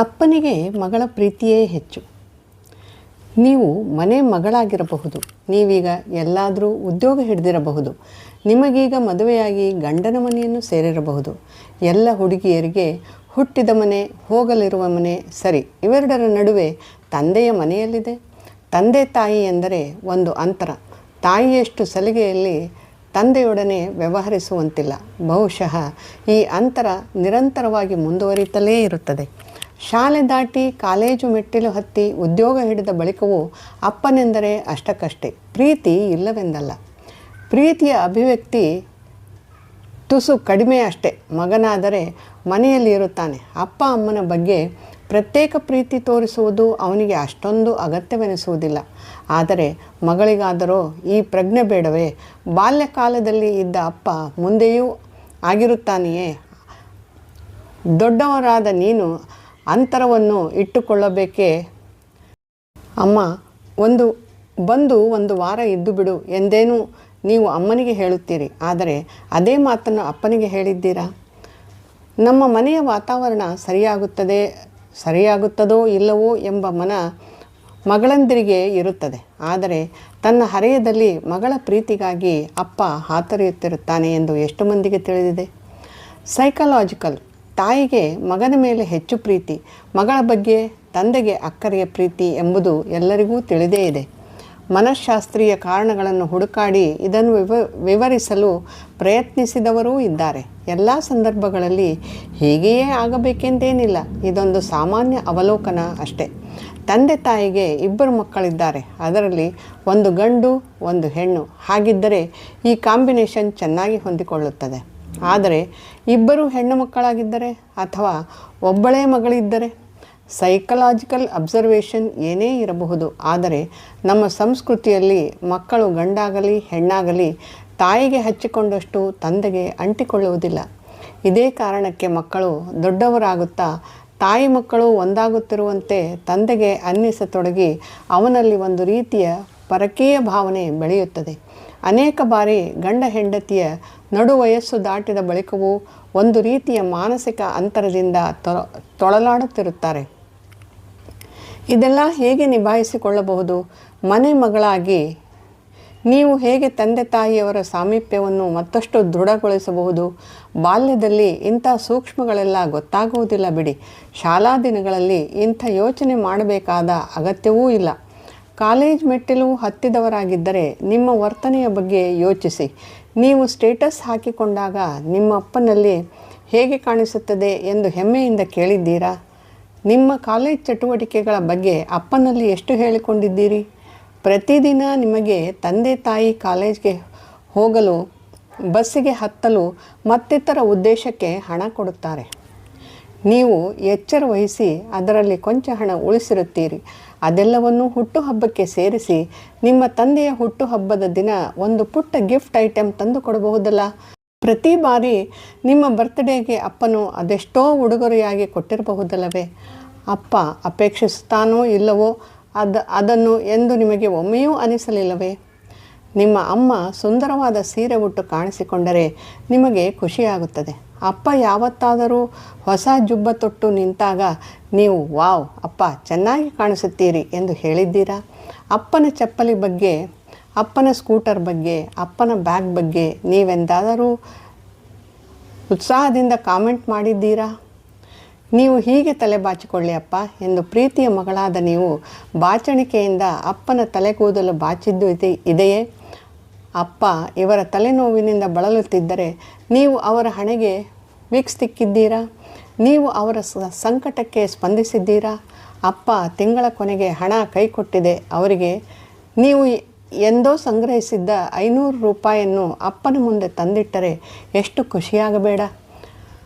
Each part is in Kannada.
ಅಪ್ಪನಿಗೆ ಮಗಳ ಪ್ರೀತಿಯೇ ಹೆಚ್ಚು. ನೀವು ಮನೆ ಮಗಳಾಗಿರಬಹುದು, ನೀವೀಗ ಎಲ್ಲಾದರೂ ಉದ್ಯೋಗ ಹಿಡಿದಿರಬಹುದು, ನಿಮಗೀಗ ಮದುವೆಯಾಗಿ ಗಂಡನ ಮನೆಯನ್ನು ಸೇರಿರಬಹುದು. ಎಲ್ಲ ಹುಡುಗಿಯರಿಗೆ ಹುಟ್ಟಿದ ಮನೆ, ಹೋಗಲಿರುವ ಮನೆ ಸರಿ, ಇವೆರಡರ ನಡುವೆ ತಂದೆಯ ಮನೆಯಲ್ಲಿದೆ. ತಂದೆ ತಾಯಿ ಎಂದರೆ ಒಂದು ಅಂತರ. ತಾಯಿಯಷ್ಟು ಸಲಿಗೆಯಲ್ಲಿ ತಂದೆಯೊಡನೆ ವ್ಯವಹರಿಸುವಂತಿಲ್ಲ. ಬಹುಶಃ ಈ ಅಂತರ ನಿರಂತರವಾಗಿ ಮುಂದುವರಿತಲೇ ಇರುತ್ತದೆ. ಶಾಲೆ ದಾಟಿ ಕಾಲೇಜು ಮೆಟ್ಟಿಲು ಹತ್ತಿ ಉದ್ಯೋಗ ಹಿಡಿದ ಬಳಿಕವೂ ಅಪ್ಪನೆಂದರೆ ಅಷ್ಟಕ್ಕಷ್ಟೇ, ಪ್ರೀತಿ ಇಲ್ಲವೆಂದಲ್ಲ. ಪ್ರೀತಿಯ ಅಭಿವ್ಯಕ್ತಿ ತುಸು ಕಡಿಮೆ ಅಷ್ಟೇ. ಮಗನಾದರೆ ಮನೆಯಲ್ಲಿ ಇರುತ್ತಾನೆ. ಅಪ್ಪ ಅಮ್ಮನ ಬಗ್ಗೆ ಪ್ರತ್ಯೇಕ ಪ್ರೀತಿ ತೋರಿಸುವುದು ಅವನಿಗೆ ಅಷ್ಟೊಂದು ಅಗತ್ಯವೆನಿಸುವುದಿಲ್ಲ. ಆದರೆ ಮಗಳಿಗಾದರೋ ಈ ಪ್ರಜ್ಞೆ ಬೇಡವೇ? ಬಾಲ್ಯಕಾಲದಲ್ಲಿ ಇದ್ದ ಅಪ್ಪ ಮುಂದೆಯೂ ಆಗಿರುತ್ತಾನೆಯೇ? ದೊಡ್ಡವರಾದ ನೀನು ಅಂತರವನ್ನು ಇಟ್ಟುಕೊಳ್ಳಬೇಕೇ? ಅಮ್ಮ ಒಂದು ವಾರ ಇದ್ದು ಬಿಡು ಎಂದೇನೂ ನೀವು ಅಮ್ಮನಿಗೆ ಹೇಳುತ್ತೀರಿ. ಆದರೆ ಅದೇ ಮಾತನ್ನು ಅಪ್ಪನಿಗೆ ಹೇಳಿದ್ದೀರಾ? ನಮ್ಮ ಮನೆಯ ವಾತಾವರಣ ಸರಿಯಾಗುತ್ತದೋ ಇಲ್ಲವೋ ಎಂಬ ಮಗಳಂದಿರಿಗೆ ಇರುತ್ತದೆ. ಆದರೆ ತನ್ನ ಹರೆಯದಲ್ಲಿ ಮಗಳ ಪ್ರೀತಿಗಾಗಿ ಅಪ್ಪ ಹಾತೊರೆಯುತ್ತಿರುತ್ತಾನೆ ಎಂದು ಎಷ್ಟು ಮಂದಿಗೆ ತಿಳಿದಿದೆ? ಸೈಕಲಾಜಿಕಲ್. ತಾಯಿಗೆ ಮಗನ ಮೇಲೆ ಹೆಚ್ಚು ಪ್ರೀತಿ, ಮಗಳ ಬಗ್ಗೆ ತಂದೆಗೆ ಅಕ್ಕರೆಯ ಪ್ರೀತಿ ಎಂಬುದು ಎಲ್ಲರಿಗೂ ತಿಳಿದೇ ಇದೆ. ಮನಃಶಾಸ್ತ್ರೀಯ ಕಾರಣಗಳನ್ನು ಹುಡುಕಾಡಿ ಇದನ್ನು ವಿವರಿಸಲು ಪ್ರಯತ್ನಿಸಿದವರೂ ಇದ್ದಾರೆ. ಎಲ್ಲ ಸಂದರ್ಭಗಳಲ್ಲಿ ಹೀಗೆಯೇ ಆಗಬೇಕೆಂದೇನಿಲ್ಲ. ಇದೊಂದು ಸಾಮಾನ್ಯ ಅವಲೋಕನ ಅಷ್ಟೇ. ತಂದೆ ತಾಯಿಗೆ 2 ಮಕ್ಕಳಿದ್ದಾರೆ. ಅದರಲ್ಲಿ ಒಂದು ಗಂಡು, ಒಂದು ಹೆಣ್ಣು. ಹಾಗಿದ್ದರೆ ಈ ಕಾಂಬಿನೇಷನ್ ಚೆನ್ನಾಗಿ ಹೊಂದಿಕೊಳ್ಳುತ್ತದೆ. ಆದರೆ 2 ಹೆಣ್ಣು ಮಕ್ಕಳಾಗಿದ್ದರೆ ಅಥವಾ ಒಬ್ಬಳೇ ಮಗಳಿದ್ದರೆ? ಸೈಕಲಾಜಿಕಲ್ ಅಬ್ಸರ್ವೇಷನ್ ಏನೇ ಇರಬಹುದು. ಆದರೆ ನಮ್ಮ ಸಂಸ್ಕೃತಿಯಲ್ಲಿ ಮಕ್ಕಳು ಗಂಡಾಗಲಿ ಹೆಣ್ಣಾಗಲಿ ತಾಯಿಗೆ ಹಚ್ಚಿಕೊಂಡಷ್ಟು ತಂದೆಗೆ ಅಂಟಿಕೊಳ್ಳುವುದಿಲ್ಲ. ಇದೇ ಕಾರಣಕ್ಕೆ ಮಕ್ಕಳು ದೊಡ್ಡವರಾಗುತ್ತಾ ತಾಯಿ ಮಕ್ಕಳು ಒಂದಾಗುತ್ತಿರುವಂತೆ ತಂದೆಗೆ ಅನ್ನಿಸತೊಡಗಿ ಅವನಲ್ಲಿ ಒಂದು ರೀತಿಯ ಪರಕೀಯ ಭಾವನೆ ಬೆಳೆಯುತ್ತದೆ. ಅನೇಕ ಬಾರಿ ಗಂಡ ಹೆಂಡತಿಯ ನಡು ವಯಸ್ಸು ದಾಟಿದ ಬಳಿಕವೂ ಒಂದು ರೀತಿಯ ಮಾನಸಿಕ ಅಂತರದಿಂದ ತೊಳಲಾಡುತ್ತಿರುತ್ತಾರೆ. ಇದೆಲ್ಲ ಹೇಗೆ ನಿಭಾಯಿಸಿಕೊಳ್ಳಬಹುದು? ಮನೆ ಮಗಳಾಗಿ ನೀವು ಹೇಗೆ ತಂದೆ ತಾಯಿಯವರ ಸಾಮೀಪ್ಯವನ್ನು ಮತ್ತಷ್ಟು ದೃಢಗೊಳಿಸಬಹುದು? ಬಾಲ್ಯದಲ್ಲಿ ಇಂಥ ಸೂಕ್ಷ್ಮಗಳೆಲ್ಲ ಗೊತ್ತಾಗುವುದಿಲ್ಲ ಬಿಡಿ. ಶಾಲಾ ದಿನಗಳಲ್ಲಿ ಇಂಥ ಯೋಚನೆ ಮಾಡಬೇಕಾದ ಅಗತ್ಯವೂ ಇಲ್ಲ. ಕಾಲೇಜ್ ಮೆಟ್ಟಿಲು ಹತ್ತಿದವರಾಗಿದ್ದರೆ ನಿಮ್ಮ ವರ್ತನೆಯ ಬಗ್ಗೆ ಯೋಚಿಸಿ. ನೀವು ಸ್ಟೇಟಸ್ ಹಾಕಿಕೊಂಡಾಗ ನಿಮ್ಮ ಅಪ್ಪನಲ್ಲಿ ಹೇಗೆ ಕಾಣಿಸುತ್ತದೆ ಎಂದು ಹೆಮ್ಮೆಯಿಂದ ಕೇಳಿದ್ದೀರಾ? ನಿಮ್ಮ ಕಾಲೇಜ್ ಚಟುವಟಿಕೆಗಳ ಬಗ್ಗೆ ಅಪ್ಪನಲ್ಲಿ ಎಷ್ಟು ಹೇಳಿಕೊಂಡಿದ್ದೀರಿ? ಪ್ರತಿದಿನ ನಿಮಗೆ ತಂದೆ ತಾಯಿ ಕಾಲೇಜ್ಗೆ ಹೋಗಲು, ಬಸ್ಸಿಗೆ ಹತ್ತಲು ಮತ್ತಿತರ ಉದ್ದೇಶಕ್ಕೆ ಹಣ ಕೊಡುತ್ತಾರೆ. ನೀವು ಎಚ್ಚರ ವಹಿಸಿ ಅದರಲ್ಲಿ ಕೊಂಚ ಹಣ ಉಳಿಸಿರುತ್ತೀರಿ. ಅದೆಲ್ಲವನ್ನೂ ಹುಟ್ಟುಹಬ್ಬಕ್ಕೆ ಸೇರಿಸಿ ನಿಮ್ಮ ತಂದೆಯ ಹುಟ್ಟುಹಬ್ಬದ ದಿನ ಒಂದು ಪುಟ್ಟ ಗಿಫ್ಟ್ ಐಟಮ್ ತಂದು ಕೊಡಬಹುದಲ್ಲ? ಪ್ರತಿ ಬಾರಿ ನಿಮ್ಮ ಬರ್ತ್ಡೇಗೆ ಅಪ್ಪನು ಅದೆಷ್ಟೋ ಉಡುಗೊರೆಯಾಗಿ ಕೊಟ್ಟಿರಬಹುದಲ್ಲವೇ? ಅಪ್ಪ ಅಪೇಕ್ಷಿಸುತ್ತಾನೋ ಇಲ್ಲವೋ ಅದನ್ನು ಎಂದು ನಿಮಗೆ ಒಮ್ಮೆಯೂ ಅನಿಸಲಿಲ್ಲವೇ? ನಿಮ್ಮ ಅಮ್ಮ ಸುಂದರವಾದ ಸೀರೆ ಉಟ್ಟು ಕಾಣಿಸಿಕೊಂಡರೆ ನಿಮಗೆ ಖುಷಿಯಾಗುತ್ತದೆ. ಅಪ್ಪ ಯಾವತ್ತಾದರೂ ಹೊಸ ಜುಬ್ಬ ತೊಟ್ಟು ನಿಂತಾಗ ನೀವು ವಾವ್ ಅಪ್ಪ ಚೆನ್ನಾಗಿ ಕಾಣಿಸುತ್ತೀರಿ ಎಂದು ಹೇಳಿದ್ದೀರಾ? ಅಪ್ಪನ ಚಪ್ಪಲಿ ಬಗ್ಗೆ, ಅಪ್ಪನ ಸ್ಕೂಟರ್ ಬಗ್ಗೆ, ಅಪ್ಪನ ಬ್ಯಾಗ್ ಬಗ್ಗೆ ನೀವೆಂದಾದರೂ ಉತ್ಸಾಹದಿಂದ ಕಾಮೆಂಟ್ ಮಾಡಿದ್ದೀರಾ? ನೀವು ಹೀಗೆ ತಲೆ ಬಾಚಿಕೊಳ್ಳಿ ಅಪ್ಪ ಎಂದು ಪ್ರೀತಿಯ ಮಗಳಾದ ನೀವು ಬಾಚಣಿಕೆಯಿಂದ ಅಪ್ಪನ ತಲೆಗೂದಲು ಬಾಚಿದ್ದು ಇದೆಯೇ? ಅಪ್ಪ ಇವರ ತಲೆನೋವಿನಿಂದ ಬಳಲುತ್ತಿದ್ದರೆ ನೀವು ಅವರ ಹಣೆಗೆ ವಿಕ್ಸ್ ತಿಕ್ಕಿದ್ದೀರಾ? ನೀವು ಅವರ ಸಂಕಟಕ್ಕೆ ಸ್ಪಂದಿಸಿದ್ದೀರಾ? ಅಪ್ಪ ತಿಂಗಳ ಕೊನೆಗೆ ಹಣ ಕೈ ಕೊಟ್ಟಿದೆ ಅವರಿಗೆ. ನೀವು ಎಂದೋ ಸಂಗ್ರಹಿಸಿದ್ದ 500 ರೂಪಾಯಿಯನ್ನು ಅಪ್ಪನ ಮುಂದೆ ತಂದಿಟ್ಟರೆ ಎಷ್ಟು ಖುಷಿಯಾಗಬೇಡ?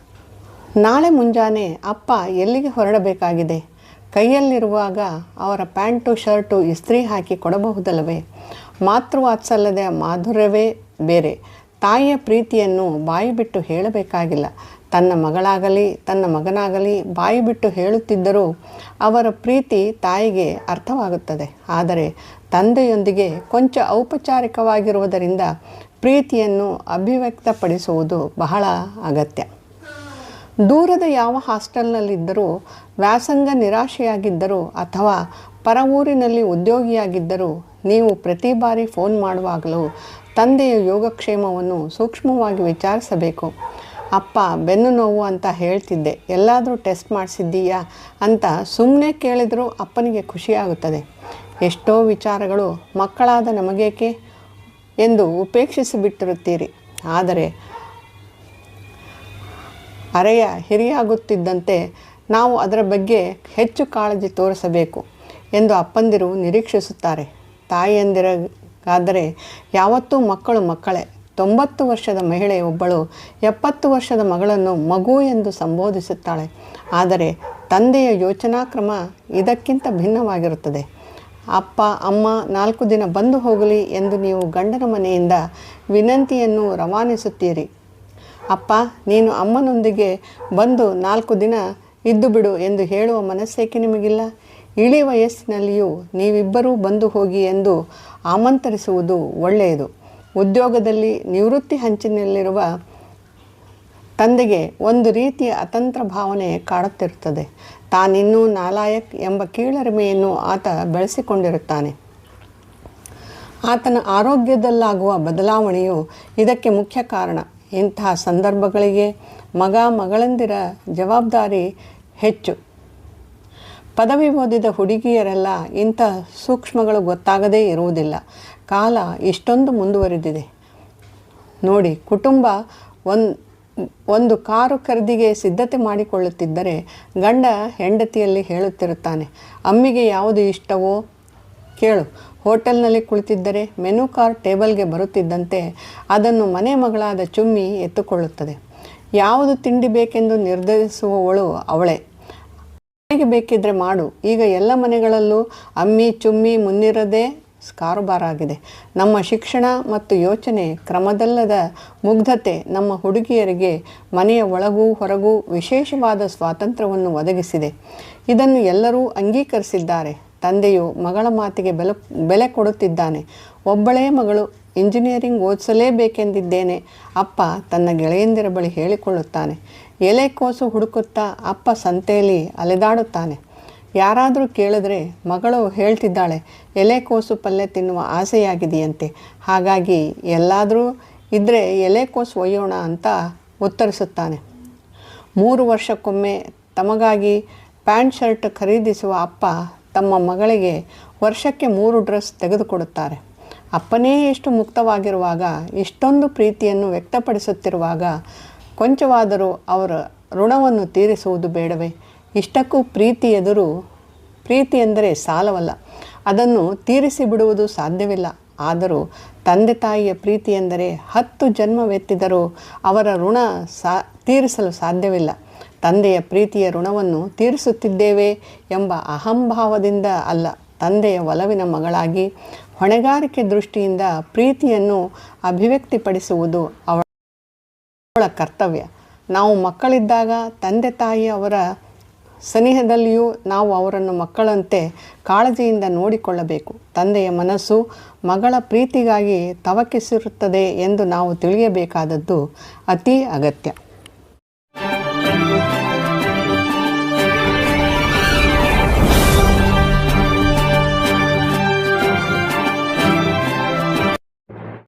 ನಾಳೆ ಮುಂಜಾನೆ ಅಪ್ಪ ಎಲ್ಲಿಗೆ ಹೊರಡಬೇಕಾಗಿದೆ? ಕೈಯಲ್ಲಿರುವಾಗ ಅವರ ಪ್ಯಾಂಟು ಶರ್ಟು ಇಸ್ತ್ರಿ ಹಾಕಿ ಕೊಡಬಹುದಲ್ಲವೇ? ಮಾತೃವಾತ್ಸಲ್ಯದ ಮಾಧುರ್ಯವೇ ಬೇರೆ. ತಾಯಿಯ ಪ್ರೀತಿಯನ್ನು ಬಾಯಿ ಬಿಟ್ಟು ಹೇಳಬೇಕಾಗಿಲ್ಲ. ತನ್ನ ಮಗಳಾಗಲಿ ತನ್ನ ಮಗನಾಗಲಿ ಬಾಯಿ ಬಿಟ್ಟು ಹೇಳುತ್ತಿದ್ದರೂ ಅವರ ಪ್ರೀತಿ ತಾಯಿಗೆ ಅರ್ಥವಾಗುತ್ತದೆ. ಆದರೆ ತಂದೆಯೊಂದಿಗೆ ಕೊಂಚ ಔಪಚಾರಿಕವಾಗಿರುವುದರಿಂದ ಪ್ರೀತಿಯನ್ನು ಅಭಿವ್ಯಕ್ತಪಡಿಸುವುದು ಬಹಳ ಅಗತ್ಯ. ದೂರದ ಯಾವ ಹಾಸ್ಟೆಲ್ನಲ್ಲಿದ್ದರೂ, ವ್ಯಾಸಂಗ ನಿರಾಶೆಯಾಗಿದ್ದರೂ ಅಥವಾ ಪರ ಊರಿನಲ್ಲಿ ಉದ್ಯೋಗಿಯಾಗಿದ್ದರೂ ನೀವು ಪ್ರತಿ ಬಾರಿ ಫೋನ್ ಮಾಡುವಾಗಲೂ ತಂದೆಯ ಯೋಗಕ್ಷೇಮವನ್ನು ಸೂಕ್ಷ್ಮವಾಗಿ ವಿಚಾರಿಸಬೇಕು. ಅಪ್ಪ ಬೆನ್ನು ನೋವು ಅಂತ ಹೇಳ್ತಿದ್ದೆ, ಎಲ್ಲಾದರೂ ಟೆಸ್ಟ್ ಮಾಡಿಸಿದ್ದೀಯಾ ಅಂತ ಸುಮ್ಮನೆ ಕೇಳಿದರೂ ಅಪ್ಪನಿಗೆ ಖುಷಿಯಾಗುತ್ತದೆ. ಎಷ್ಟೋ ವಿಚಾರಗಳು ಮಕ್ಕಳಾದ ನಮಗೇಕೆ ಎಂದು ಉಪೇಕ್ಷಿಸಿಬಿಟ್ಟಿರುತ್ತೀರಿ. ಆದರೆ ಅರೆಯ ಹಿರಿಯಾಗುತ್ತಿದ್ದಂತೆ ನಾವು ಅದರ ಬಗ್ಗೆ ಹೆಚ್ಚು ಕಾಳಜಿ ತೋರಿಸಬೇಕು ಎಂದು ಅಪ್ಪಂದಿರು ನಿರೀಕ್ಷಿಸುತ್ತಾರೆ. ತಾಯಿಯಂದಿರಾದರೆ ಯಾವತ್ತೂ ಮಕ್ಕಳು ಮಕ್ಕಳೇ. 90 ವರ್ಷದ ಮಹಿಳೆ ಒಬ್ಬಳು 70 ವರ್ಷದ ಮಗಳನ್ನು ಮಗು ಎಂದು ಸಂಬೋಧಿಸುತ್ತಾಳೆ. ಆದರೆ ತಂದೆಯ ಯೋಚನಾ ಕ್ರಮ ಇದಕ್ಕಿಂತ ಭಿನ್ನವಾಗಿರುತ್ತದೆ. ಅಪ್ಪ ಅಮ್ಮ 4 ದಿನ ಬಂದು ಹೋಗಲಿ ಎಂದು ನೀವು ಗಂಡನ ಮನೆಯಿಂದ ವಿನಂತಿಯನ್ನು ರವಾನಿಸುತ್ತೀರಿ. ಅಪ್ಪ ನೀನು ಅಮ್ಮನೊಂದಿಗೆ ಬಂದು 4 ದಿನ ಇದ್ದು ಬಿಡು ಎಂದು ಹೇಳುವ ಮನಸ್ಸೇಕೆ ನಿಮಗಿಲ್ಲ? ಇಳಿ ವಯಸ್ಸಿನಲ್ಲಿಯೂ ನೀವಿಬ್ಬರೂ ಬಂದು ಹೋಗಿ ಎಂದು ಆಮಂತ್ರಿಸುವುದು ಒಳ್ಳೆಯದು. ಉದ್ಯೋಗದಲ್ಲಿ ನಿವೃತ್ತಿ ಹಂಚಿನಲ್ಲಿರುವ ತಂದೆಗೆ ಒಂದು ರೀತಿಯ ಅತಂತ್ರ ಭಾವನೆ ಕಾಡುತ್ತಿರುತ್ತದೆ. ತಾನಿನ್ನೂ ನಾಲಾಯಕ್ ಎಂಬ ಕೀಳರಿಮೆಯನ್ನು ಆತ ಬೆಳೆಸಿಕೊಂಡಿರುತ್ತಾನೆ. ಆತನ ಆರೋಗ್ಯದಲ್ಲಾಗುವ ಬದಲಾವಣೆಯು ಇದಕ್ಕೆ ಮುಖ್ಯ ಕಾರಣ. ಇಂತಹ ಸಂದರ್ಭಗಳಿಗೆ ಮಗಳಂದಿರ ಜವಾಬ್ದಾರಿ ಹೆಚ್ಚು. ಪದವಿ ಓದಿದ ಹುಡುಗಿಯರೆಲ್ಲ ಇಂಥ ಸೂಕ್ಷ್ಮಗಳು ಗೊತ್ತಾಗದೇ ಇರುವುದಿಲ್ಲ. ಕಾಲ ಇಷ್ಟೊಂದು ಮುಂದುವರಿದಿದೆ ನೋಡಿ. ಕುಟುಂಬ ಒಂದು ಕಾರು ಖರೀದಿಗೆ ಸಿದ್ಧತೆ ಮಾಡಿಕೊಳ್ಳುತ್ತಿದ್ದರೆ ಗಂಡ ಹೆಂಡತಿಯಲ್ಲಿ ಹೇಳುತ್ತಿರುತ್ತಾನೆ, ಅಮ್ಮಿಗೆ ಯಾವುದು ಇಷ್ಟವೋ ಕೇಳು. ಹೋಟೆಲ್ನಲ್ಲಿ ಕುಳಿತಿದ್ದರೆ ಮೆನು ಕಾರ್ಡ್ ಟೇಬಲ್ಗೆ ಬರುತ್ತಿದ್ದಂತೆ ಅದನ್ನು ಮನೆ ಮಗಳಾದ ಚುಮ್ಮಿ ಎತ್ತುಕೊಳ್ಳುತ್ತದೆ. ಯಾವುದು ತಿಂಡಿ ಬೇಕೆಂದು ನಿರ್ಧರಿಸುವವಳು ಅವಳೇ. ಮನೆಗೆ ಬೇಕಿದ್ರೆ ಮಾಡು. ಈಗ ಎಲ್ಲ ಮನೆಗಳಲ್ಲೂ ಅಮ್ಮಿ ಚುಮ್ಮಿ ಮುನ್ನಿರದೇ ಕಾರುಬಾರಾಗಿದೆ. ನಮ್ಮ ಶಿಕ್ಷಣ ಮತ್ತು ಯೋಚನೆ ಕ್ರಮದಲ್ಲದ ಮುಗ್ಧತೆ ನಮ್ಮ ಹುಡುಗಿಯರಿಗೆ ಮನೆಯ ಒಳಗೂ ಹೊರಗೂ ವಿಶೇಷವಾದ ಸ್ವಾತಂತ್ರ್ಯವನ್ನು ಒದಗಿಸಿದೆ. ಇದನ್ನು ಎಲ್ಲರೂ ಅಂಗೀಕರಿಸಿದ್ದಾರೆ. ತಂದೆಯು ಮಗಳ ಮಾತಿಗೆ ಬೆಲೆ ಕೊಡುತ್ತಿದ್ದಾನೆ. ಒಬ್ಬಳೇ ಮಗಳು, ಇಂಜಿನಿಯರಿಂಗ್ ಓದಿಸಲೇಬೇಕೆಂದಿದ್ದೇನೆ ಅಪ್ಪ ತನ್ನ ಗೆಳೆಯಂದಿರ ಬಳಿ ಹೇಳಿಕೊಳ್ಳುತ್ತಾನೆ. ಎಲೆಕೋಸು ಹುಡುಕುತ್ತಾ ಅಪ್ಪ ಸಂತೆಯಲ್ಲಿ ಅಲೆದಾಡುತ್ತಾನೆ. ಯಾರಾದರೂ ಕೇಳಿದ್ರೆ ಮಗಳು ಹೇಳ್ತಿದ್ದಾಳೆ, ಎಲೆಕೋಸು ಪಲ್ಯ ತಿನ್ನುವ ಆಸೆಯಾಗಿದೆಯಂತೆ, ಹಾಗಾಗಿ ಎಲ್ಲಾದರೂ ಇದ್ದರೆ ಎಲೆಕೋಸು ಒಯ್ಯೋಣ ಅಂತ ಉತ್ತರಿಸುತ್ತಾನೆ. 3 ವರ್ಷಕ್ಕೊಮ್ಮೆ ತಮಗಾಗಿ ಪ್ಯಾಂಟ್ ಶರ್ಟ್ ಖರೀದಿಸುವ ಅಪ್ಪ ತಮ್ಮ ಮಗಳಿಗೆ ವರ್ಷಕ್ಕೆ 3 ಡ್ರೆಸ್ ತೆಗೆದುಕೊಡುತ್ತಾರೆ. ಅಪ್ಪನೇ ಎಷ್ಟು ಮುಕ್ತವಾಗಿರುವಾಗ, ಇಷ್ಟೊಂದು ಪ್ರೀತಿಯನ್ನು ವ್ಯಕ್ತಪಡಿಸುತ್ತಿರುವಾಗ ಕೊಂಚವಾದರೂ ಅವರ ಋಣವನ್ನು ತೀರಿಸುವುದು ಬೇಡವೇ? ಇಷ್ಟಕ್ಕೂ ಪ್ರೀತಿ ಎಂದರೆ ಸಾಲವಲ್ಲ, ಅದನ್ನು ತೀರಿಸಿ ಬಿಡುವುದು ಸಾಧ್ಯವಿಲ್ಲ. ಆದರೂ ತಂದೆ ತಾಯಿಯ ಪ್ರೀತಿ ಎಂದರೆ 10 ಜನ್ಮವೆತ್ತಿದರೂ ಅವರ ಋಣ ತೀರಿಸಲು ಸಾಧ್ಯವಿಲ್ಲ. ತಂದೆಯ ಪ್ರೀತಿಯ ಋಣವನ್ನು ತೀರಿಸುತ್ತಿದ್ದೇವೆ ಎಂಬ ಅಹಂಭಾವದಿಂದ ಅಲ್ಲ, ತಂದೆಯ ಒಲವಿನ ಮಗಳಾಗಿ ಹೊಣೆಗಾರಿಕೆ ದೃಷ್ಟಿಯಿಂದ ಪ್ರೀತಿಯನ್ನು ಅಭಿವ್ಯಕ್ತಿಪಡಿಸುವುದು ಅವಳ ಕರ್ತವ್ಯ. ನಾವು ಮಕ್ಕಳಿದ್ದಾಗ ತಂದೆ ತಾಯಿ ಅವರ ಸನಿಹದಲ್ಲಿಯೂ ನಾವು ಅವರನ್ನು ಮಕ್ಕಳಂತೆ ಕಾಳಜಿಯಿಂದ ನೋಡಿಕೊಳ್ಳಬೇಕು. ತಂದೆಯ ಮನಸ್ಸು ಮಗಳ ಪ್ರೀತಿಗಾಗಿ ತವಕಿಸಿರುತ್ತದೆ ಎಂದು ನಾವು ತಿಳಿಯಬೇಕಾದದ್ದು ಅತಿ ಅಗತ್ಯ.